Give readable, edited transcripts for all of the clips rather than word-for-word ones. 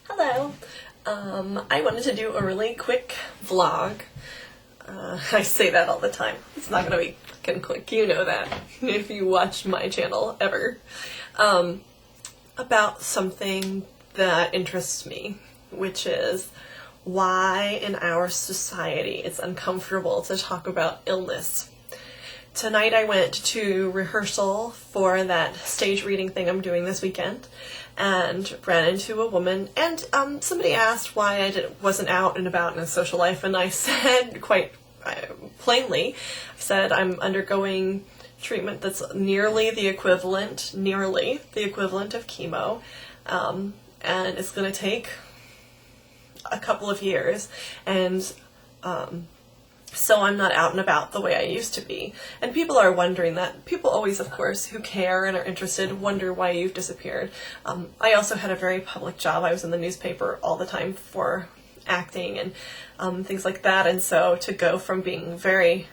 Hello. I wanted to do a really quick vlog. I say that all the time. It's not gonna be fucking quick, you know that, if you watch my channel ever. About something that interests me, which is why in our society it's uncomfortable to talk about illness. Tonight I went to rehearsal for that stage reading thing I'm doing this weekend and ran into a woman, and somebody asked why I wasn't out and about in a social life, and I said quite plainly, I said I'm undergoing treatment that's nearly the equivalent of chemo, and it's going to take a couple of years, and so I'm not out and about the way I used to be. And people are wondering that. People always, of course, who care and are interested, wonder why you've disappeared. I also had a very public job. I was in the newspaper all the time for acting and things like that. And so to go from being very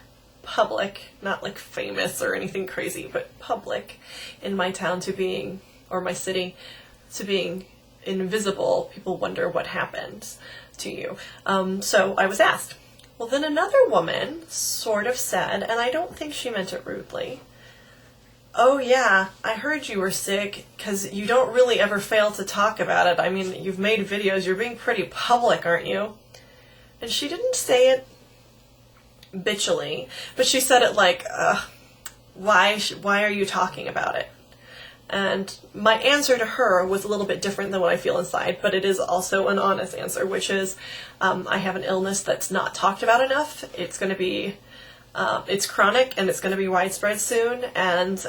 public, not like famous or anything crazy, but public in my town to being, or my city, to being invisible, people wonder what happened to you. So I was asked. Well, then another woman sort of said, and I don't think she meant it rudely, "Oh yeah, I heard you were sick because you don't really ever fail to talk about it. I mean, you've made videos, you're being pretty public, aren't you?" And she didn't say it bitchily, but she said it like, why are you talking about it? And my answer to her was a little bit different than what I feel inside, but it is also an honest answer, which is I have an illness that's not talked about enough. It's going to be, it's chronic and it's going to be widespread soon, and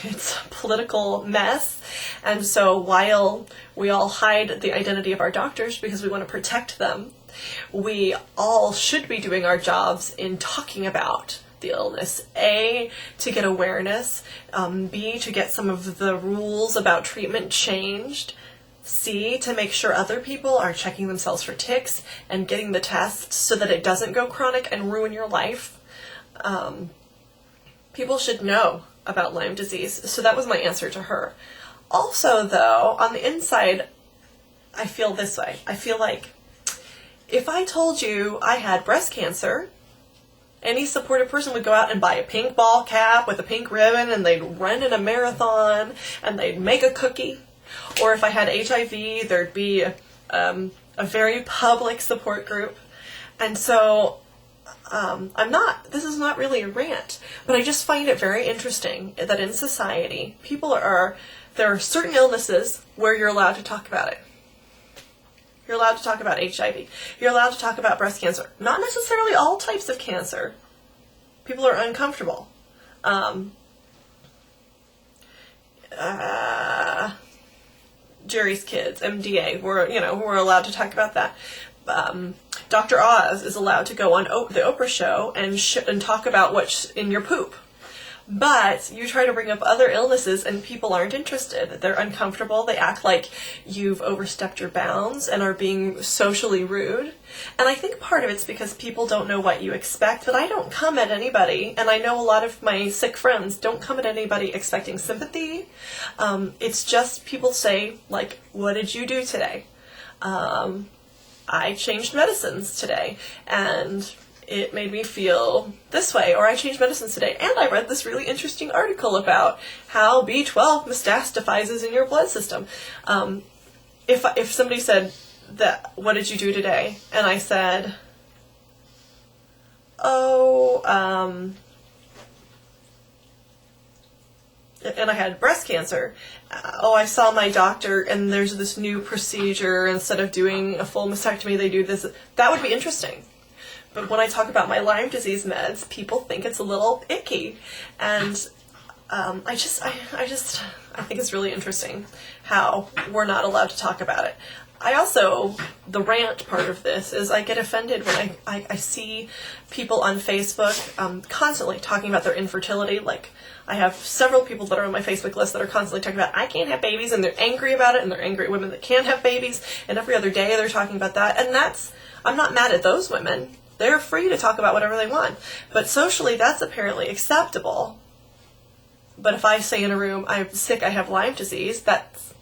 it's a political mess. And so while we all hide the identity of our doctors because we want to protect them, we all should be doing our jobs in talking about the illness. A, to get awareness, B, to get some of the rules about treatment changed, C, to make sure other people are checking themselves for ticks and getting the tests so that it doesn't go chronic and ruin your life. People should know about Lyme disease, so that was my answer to her. Also, though, on the inside, I feel this way. I feel like if I told you I had breast cancer, any supportive person would go out and buy a pink ball cap with a pink ribbon, and they'd run in a marathon, and they'd make a cookie. Or if I had HIV, there'd be a very public support group. And so this is not really a rant, but I just find it very interesting that in society, there are certain illnesses where you're allowed to talk about it. You're allowed to talk about HIV. You're allowed to talk about breast cancer. Not necessarily all types of cancer. People are uncomfortable. Jerry's Kids, MDA, we're allowed to talk about that. Dr. Oz is allowed to go on the Oprah show and talk about what's in your poop. But you try to bring up other illnesses and people aren't interested. They're uncomfortable. They act like you've overstepped your bounds and are being socially rude. And I think part of it's because people don't know what you expect, but I don't come at anybody, and I know a lot of my sick friends don't come at anybody expecting sympathy. It's just people say, like, "What did you do today?" "I changed medicines today, and it made me feel this way," or "I changed medicines today, and I read this really interesting article about how B12 metastasizes in your blood system." If somebody said that, "What did you do today?" and I said, and I had breast cancer, I saw my doctor and there's this new procedure, instead of doing a full mastectomy, they do this, that would be interesting. But when I talk about my Lyme disease meds, people think it's a little icky. And I think it's really interesting how we're not allowed to talk about it. The rant part of this is I get offended when I see people on Facebook constantly talking about their infertility. Like, I have several people that are on my Facebook list that are constantly talking about, "I can't have babies," and they're angry about it, and they're angry at women that can't have babies, and every other day they're talking about that. And I'm not mad at those women. They're free to talk about whatever they want. But socially, that's apparently acceptable. But if I say in a room, "I'm sick, I have Lyme disease," that's,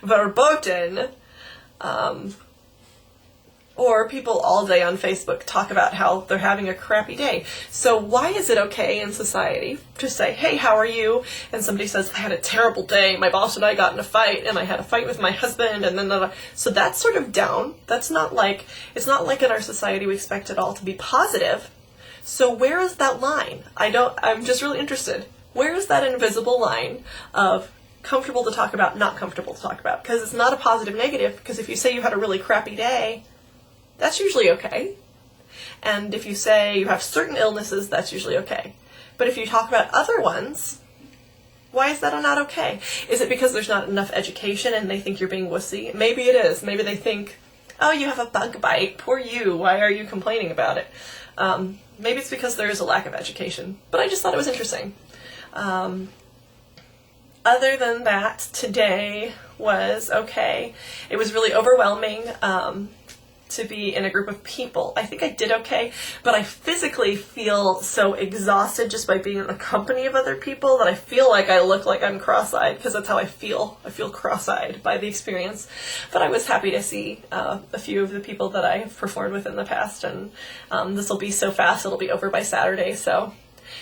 verboten. Or people all day on Facebook talk about how they're having a crappy day. So why is it okay in society to say, hey, how are you? And somebody says, I had a terrible day. My boss and I got in a fight, and I had a fight with my husband, and then so that's sort of down. That's not like, it's not like in our society we expect it all to be positive. So where is that line? I'm just really interested. Where is that invisible line of comfortable to talk about, not comfortable to talk about? Because it's not a positive negative, because if you say you had a really crappy day, that's usually okay. And if you say you have certain illnesses, that's usually okay. But if you talk about other ones, why is that not okay? Is it because there's not enough education and they think you're being wussy? Maybe it is. Maybe they think, oh, you have a bug bite. Poor you. Why are you complaining about it? Maybe it's because there is a lack of education. But I just thought it was interesting. Other than that, today was okay. It was really overwhelming. To be in a group of people. I think I did okay, but I physically feel so exhausted just by being in the company of other people that I feel like I look like I'm cross-eyed, because that's how I feel. I feel cross-eyed by the experience. But I was happy to see a few of the people that I have performed with in the past, and this will be so fast, it'll be over by Saturday, so.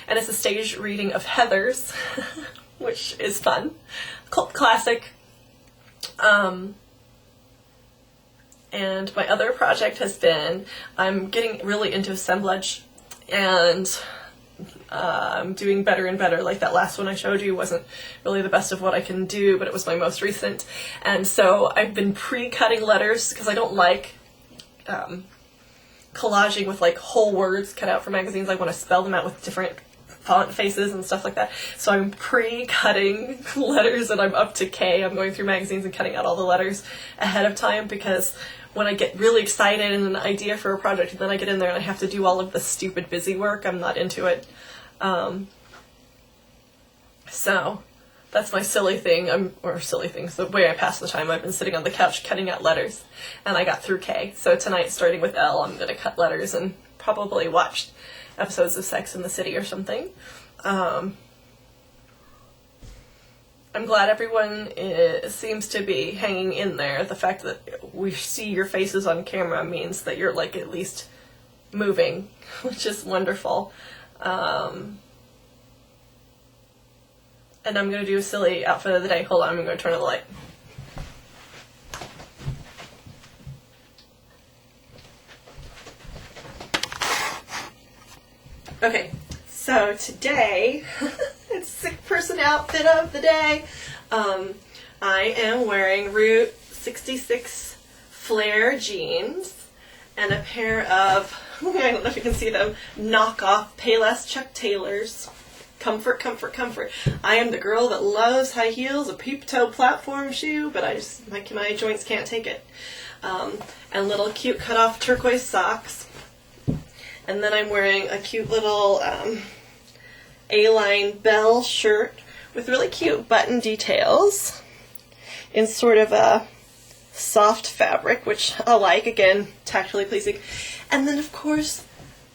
And it's a stage reading of Heathers, which is fun. Cult classic. And my other project has been, I'm getting really into assemblage, and I'm doing better and better. Like that last one I showed you wasn't really the best of what I can do, but it was my most recent. And so I've been pre-cutting letters, because I don't like collaging with like whole words cut out for magazines. I want to spell them out with different font faces and stuff like that. So I'm pre-cutting letters, and I'm up to K. I'm going through magazines and cutting out all the letters ahead of time, because when I get really excited and an idea for a project, and then I get in there and I have to do all of the stupid busy work, I'm not into it. So that's my silly thing, the way I pass the time. I've been sitting on the couch cutting out letters, and I got through K. So tonight, starting with L, I'm going to cut letters and probably watch episodes of Sex and the City or something. I'm glad everyone seems to be hanging in there. The fact that we see your faces on camera means that you're like at least moving, which is wonderful. And I'm going to do a silly outfit of the day. Hold on, I'm going to turn on the light. Okay, so today, it's sick person outfit of the day. I am wearing Route 66 flare jeans and a pair of, I don't know if you can see them, knockoff Payless Chuck Taylors. Comfort, comfort, comfort. I am the girl that loves high heels, a peep-toe platform shoe, but my joints can't take it. And little cute cut-off turquoise socks. And then I'm wearing a cute little A-line bell shirt with really cute button details in sort of a soft fabric, which I like, again, tactily pleasing. And then, of course,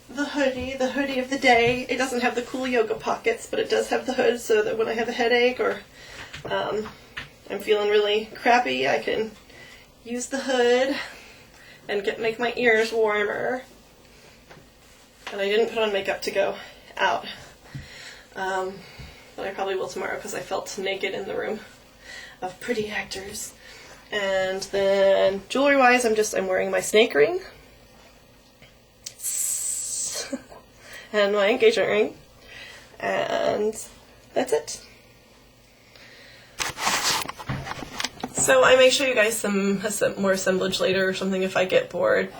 the hoodie of the day. It doesn't have the cool yoga pockets, but it does have the hood, so that when I have a headache or I'm feeling really crappy, I can use the hood and make my ears warmer. And I didn't put on makeup to go out, but I probably will tomorrow, because I felt naked in the room of pretty actors. And then jewelry-wise, I'm wearing my snake ring and my engagement ring, and that's it. So I may show you guys some more assemblage later or something if I get bored.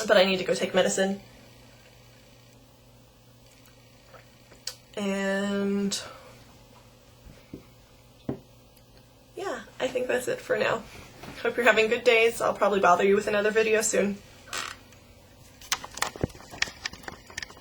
But I need to go take medicine. And yeah, I think that's it for now. Hope you're having good days. I'll probably bother you with another video soon.